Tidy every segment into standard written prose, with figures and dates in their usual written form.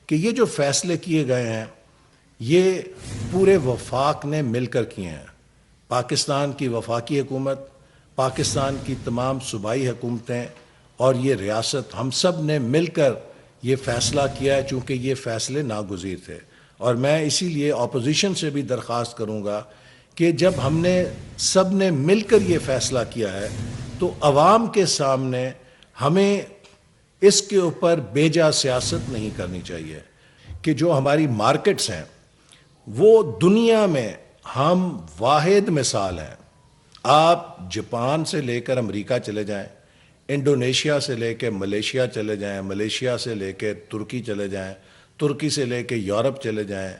کہ یہ جو فیصلے کیے گئے ہیں یہ پورے وفاق نے مل کر کیے ہیں. پاکستان کی وفاقی حکومت، پاکستان کی تمام صوبائی حکومتیں اور یہ ریاست، ہم سب نے مل کر یہ فیصلہ کیا ہے، چونکہ یہ فیصلے ناگزیر تھے. اور میں اسی لیے اپوزیشن سے بھی درخواست کروں گا کہ جب ہم نے سب نے مل کر یہ فیصلہ کیا ہے تو عوام کے سامنے ہمیں اس کے اوپر بیجا سیاست نہیں کرنی چاہیے کہ جو ہماری مارکیٹس ہیں وہ دنیا میں ہم واحد مثال ہیں. آپ جاپان سے لے کر امریکہ چلے جائیں، انڈونیشیا سے لے کے ملیشیا چلے جائیں، ملیشیا سے لے کے ترکی چلے جائیں، ترکی سے لے کے یورپ چلے جائیں،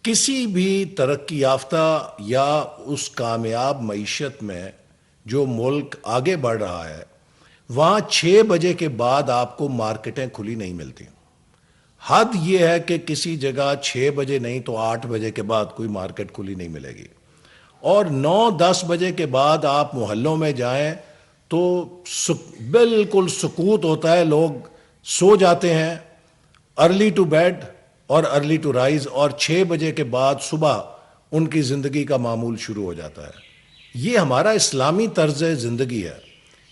کسی بھی ترقی یافتہ یا اس کامیاب معیشت میں جو ملک آگے بڑھ رہا ہے وہاں 6 بجے کے بعد آپ کو مارکیٹیں کھلی نہیں ملتی. حد یہ ہے کہ کسی جگہ 6 بجے نہیں تو 8 بجے کے بعد کوئی مارکیٹ کھلی نہیں ملے گی. اور 9-10 بجے کے بعد آپ محلوں میں جائیں تو بالکل سکوت ہوتا ہے، لوگ سو جاتے ہیں، ارلی ٹو بیڈ اور ارلی ٹو رائز، اور 6 بجے کے بعد صبح ان کی زندگی کا معمول شروع ہو جاتا ہے. یہ ہمارا اسلامی طرز زندگی ہے.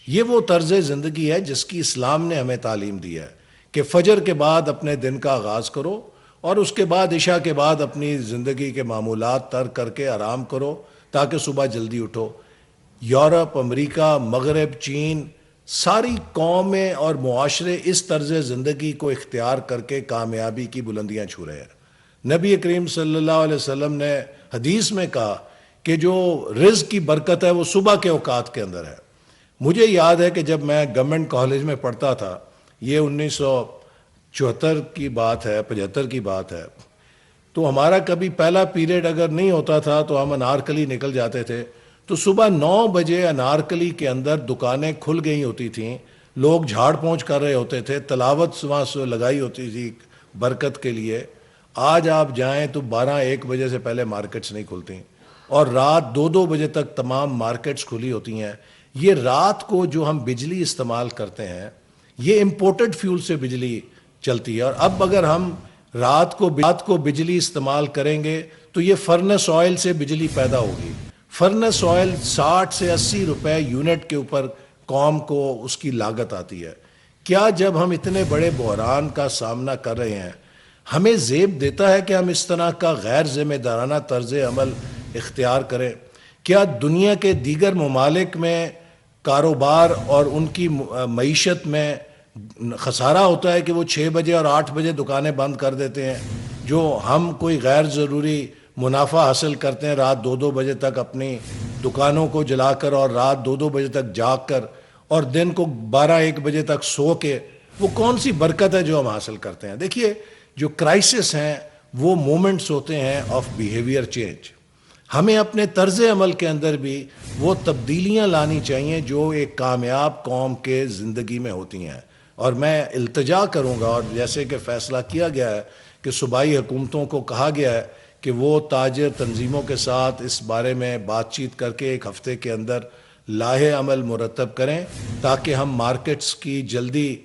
یہ وہ طرز زندگی ہے جس کی اسلام نے ہمیں تعلیم دی ہے کہ فجر کے بعد اپنے دن کا آغاز کرو اور اس کے بعد عشاء کے بعد اپنی زندگی کے معمولات ترک کر کے آرام کرو تاکہ صبح جلدی اٹھو. یورپ، امریکہ، مغرب، چین، ساری قومیں اور معاشرے اس طرز زندگی کو اختیار کر کے کامیابی کی بلندیاں چھو رہے ہیں. نبی کریم صلی اللہ علیہ وسلم نے حدیث میں کہا کہ جو رزق کی برکت ہے وہ صبح کے اوقات کے اندر ہے. مجھے یاد ہے کہ جب میں گورنمنٹ کالج میں پڑھتا تھا، یہ 1974 کی بات ہے، 75 کی بات ہے، تو ہمارا کبھی پہلا پیریڈ اگر نہیں ہوتا تھا تو ہم انارکلی نکل جاتے تھے. تو صبح 9 بجے انارکلی کے اندر دکانیں کھل گئی ہوتی تھیں، لوگ جھاڑ پونچھ کر رہے ہوتے تھے، تلاوت وہاں سے لگائی ہوتی تھی برکت کے لیے. آج آپ جائیں تو 12-1 بجے سے پہلے مارکیٹس نہیں کھلتی اور رات 2-2 بجے تک تمام مارکیٹس کھلی ہوتی ہیں. یہ رات کو جو ہم بجلی استعمال کرتے ہیں یہ امپورٹڈ فیول سے بجلی چلتی ہے، اور اب اگر ہم رات کو بجلی استعمال کریں گے تو یہ فرنس آئل سے بجلی پیدا ہوگی. فرنس آئل 60 سے 80 روپے یونٹ کے اوپر قوم کو اس کی لاگت آتی ہے. کیا جب ہم اتنے بڑے بحران کا سامنا کر رہے ہیں ہمیں زیب دیتا ہے کہ ہم اس طرح کا غیر ذمہ دارانہ طرز عمل اختیار کریں؟ کیا دنیا کے دیگر ممالک میں کاروبار اور ان کی معیشت میں خسارہ ہوتا ہے کہ وہ 6 بجے اور 8 بجے دکانیں بند کر دیتے ہیں، جو ہم کوئی غیر ضروری منافع حاصل کرتے ہیں رات 2-2 بجے تک اپنی دکانوں کو جلا کر اور رات 2-2 بجے تک جاگ کر اور دن کو 12-1 بجے تک سو کے؟ وہ کون سی برکت ہے جو ہم حاصل کرتے ہیں؟ دیکھیے، جو کرائسس ہیں وہ مومنٹس ہوتے ہیں آف بیہیویئر چینج. ہمیں اپنے طرز عمل کے اندر بھی وہ تبدیلیاں لانی چاہیے جو ایک کامیاب قوم کے زندگی میں ہوتی ہیں. اور میں التجا کروں گا، اور جیسے کہ فیصلہ کیا گیا ہے کہ صوبائی حکومتوں کو کہا گیا ہے کہ وہ تاجر تنظیموں کے ساتھ اس بارے میں بات چیت کر کے 1 ہفتے کے اندر لاہے عمل مرتب کریں تاکہ ہم مارکیٹس کی جلدی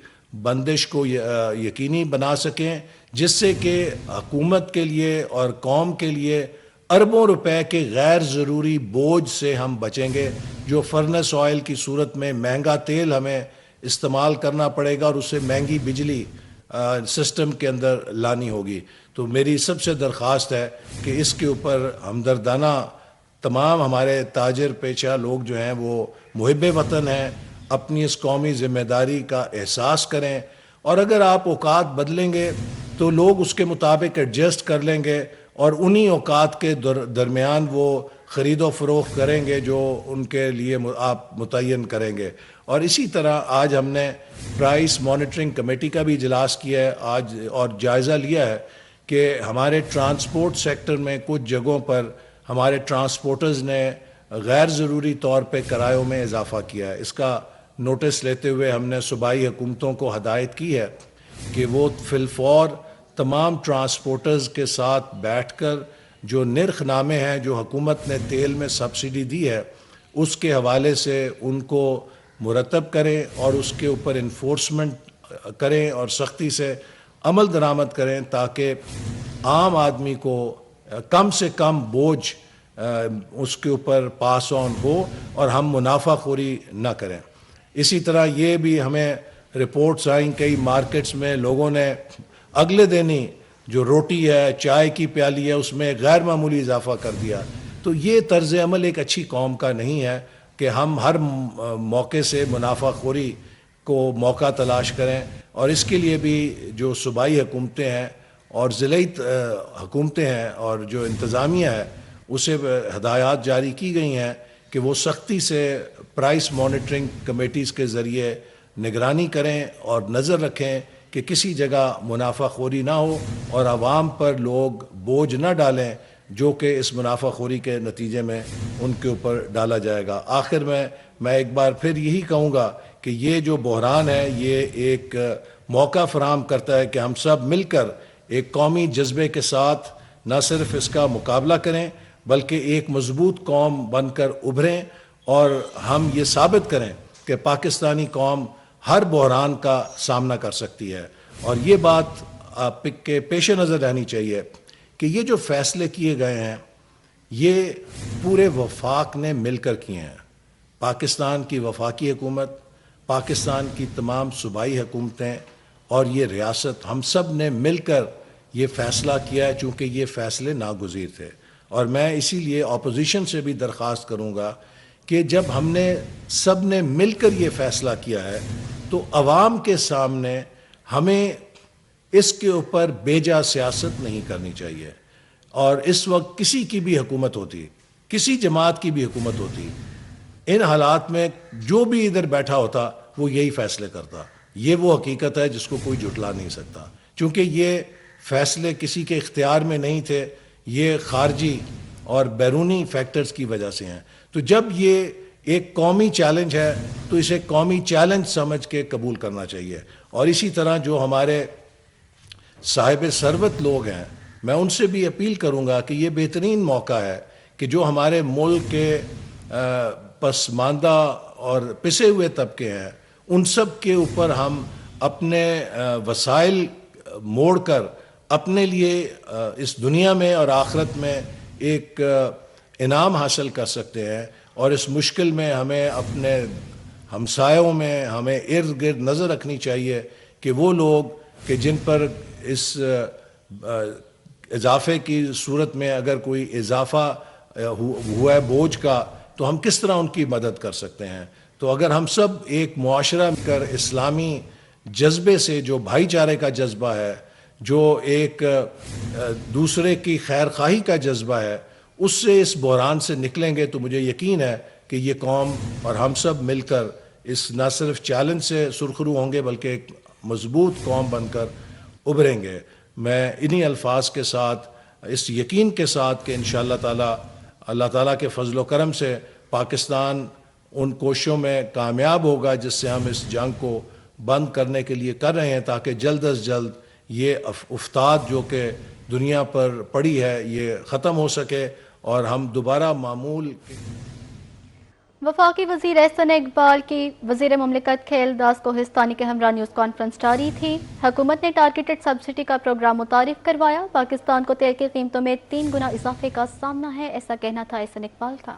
بندش کو یقینی بنا سکیں، جس سے کہ حکومت کے لیے اور قوم کے لیے اربوں روپے کے غیر ضروری بوجھ سے ہم بچیں گے، جو فرنس آئل کی صورت میں مہنگا تیل ہمیں استعمال کرنا پڑے گا اور اس سے مہنگی بجلی سسٹم کے اندر لانی ہوگی. تو میری سب سے درخواست ہے کہ اس کے اوپر ہمدردانہ تمام ہمارے تاجر پیشہ لوگ جو ہیں وہ محب وطن ہیں، اپنی اس قومی ذمہ داری کا احساس کریں، اور اگر آپ اوقات بدلیں گے تو لوگ اس کے مطابق ایڈجسٹ کر لیں گے اور انہی اوقات کے درمیان وہ خرید و فروخت کریں گے جو ان کے لیے آپ متعین کریں گے. اور اسی طرح آج ہم نے پرائس مانیٹرنگ کمیٹی کا بھی اجلاس کیا ہے آج، اور جائزہ لیا ہے کہ ہمارے ٹرانسپورٹ سیکٹر میں کچھ جگہوں پر ہمارے ٹرانسپورٹرز نے غیر ضروری طور پہ کرایوں میں اضافہ کیا ہے. اس کا نوٹس لیتے ہوئے ہم نے صوبائی حکومتوں کو ہدایت کی ہے کہ وہ فی الفور تمام ٹرانسپورٹرز کے ساتھ بیٹھ کر جو نرخ نامے ہیں جو حکومت نے تیل میں سبسڈی دی ہے اس کے حوالے سے ان کو مرتب کریں اور اس کے اوپر انفورسمنٹ کریں اور سختی سے عمل درآمد کریں تاکہ عام آدمی کو کم سے کم بوجھ اس کے اوپر پاس آن ہو اور ہم منافع خوری نہ کریں. اسی طرح یہ بھی ہمیں رپورٹس آئیں کئی مارکیٹس میں لوگوں نے اگلے دن ہی جو روٹی ہے چائے کی پیالی ہے اس میں غیر معمولی اضافہ کر دیا. تو یہ طرز عمل ایک اچھی قوم کا نہیں ہے کہ ہم ہر موقع سے منافع خوری کو موقع تلاش کریں. اور اس کے لیے بھی جو صوبائی حکومتیں ہیں اور ضلعی حکومتیں ہیں اور جو انتظامیہ ہے اسے ہدایات جاری کی گئی ہیں کہ وہ سختی سے پرائس مانیٹرنگ کمیٹیز کے ذریعے نگرانی کریں اور نظر رکھیں کہ کسی جگہ منافع خوری نہ ہو اور عوام پر لوگ بوجھ نہ ڈالیں جو کہ اس منافع خوری کے نتیجے میں ان کے اوپر ڈالا جائے گا. آخر میں ایک بار پھر یہی کہوں گا کہ یہ جو بحران ہے یہ ایک موقع فراہم کرتا ہے کہ ہم سب مل کر ایک قومی جذبے کے ساتھ نہ صرف اس کا مقابلہ کریں بلکہ ایک مضبوط قوم بن کر ابھریں اور ہم یہ ثابت کریں کہ پاکستانی قوم ہر بحران کا سامنا کر سکتی ہے. اور یہ بات آپ کے پیش نظر رہنی چاہیے کہ یہ جو فیصلے کیے گئے ہیں یہ پورے وفاق نے مل کر کیے ہیں. پاکستان کی وفاقی حکومت، پاکستان کی تمام صوبائی حکومتیں اور یہ ریاست ہم سب نے مل کر یہ فیصلہ کیا ہے چونکہ یہ فیصلے ناگزیر تھے. اور میں اسی لیے اپوزیشن سے بھی درخواست کروں گا کہ جب ہم نے سب نے مل کر یہ فیصلہ کیا ہے تو عوام کے سامنے ہمیں اس کے اوپر بیجا سیاست نہیں کرنی چاہیے. اور اس وقت کسی کی بھی حکومت ہوتی، کسی جماعت کی بھی حکومت ہوتی، ان حالات میں جو بھی ادھر بیٹھا ہوتا وہ یہی فیصلے کرتا. یہ وہ حقیقت ہے جس کو کوئی جھٹلا نہیں سکتا کیونکہ یہ فیصلے کسی کے اختیار میں نہیں تھے، یہ خارجی اور بیرونی فیکٹرز کی وجہ سے ہیں. تو جب یہ ایک قومی چیلنج ہے تو اسے قومی چیلنج سمجھ کے قبول کرنا چاہیے. اور اسی طرح جو ہمارے صاحب ثروت لوگ ہیں میں ان سے بھی اپیل کروں گا کہ یہ بہترین موقع ہے کہ جو ہمارے ملک کے پسماندہ اور پسے ہوئے طبقے ہیں ان سب کے اوپر ہم اپنے وسائل موڑ کر اپنے لیے اس دنیا میں اور آخرت میں ایک انعام حاصل کر سکتے ہیں. اور اس مشکل میں ہمیں اپنے ہمسایوں میں ہمیں ارد گرد نظر رکھنی چاہیے کہ وہ لوگ کہ جن پر اس اضافے کی صورت میں اگر کوئی اضافہ ہوا ہے بوجھ کا تو ہم کس طرح ان کی مدد کر سکتے ہیں. تو اگر ہم سب ایک معاشرہ مل کر اسلامی جذبے سے جو بھائی چارے کا جذبہ ہے، جو ایک دوسرے کی خیر خواہی کا جذبہ ہے، اس سے اس بحران سے نکلیں گے تو مجھے یقین ہے کہ یہ قوم اور ہم سب مل کر اس نہ صرف چیلنج سے سرخرو ہوں گے بلکہ ایک مضبوط قوم بن کر ابھریں گے. میں انہی الفاظ کے ساتھ اس یقین کے ساتھ کہ انشاءاللہ تعالی اللہ تعالیٰ کے فضل و کرم سے پاکستان ان کوششوں میں کامیاب ہوگا جس سے ہم اس جنگ کو بند کرنے کے لیے کر رہے ہیں تاکہ جلد از جلد یہ افتاد جو کہ دنیا پر پڑی ہے یہ ختم ہو سکے اور ہم دوبارہ معمول. وفاقی وزیر احسن اقبال کی وزیر مملکت کھیل داس کوہستانی کے ہمراہ نیوز کانفرنس جاری تھی. حکومت نے ٹارگیٹڈ سبسڈی کا پروگرام متعارف کروایا. پاکستان کو تیل کی قیمتوں میں 3 گنا اضافے کا سامنا ہے، ایسا کہنا تھا احسن اقبال کا.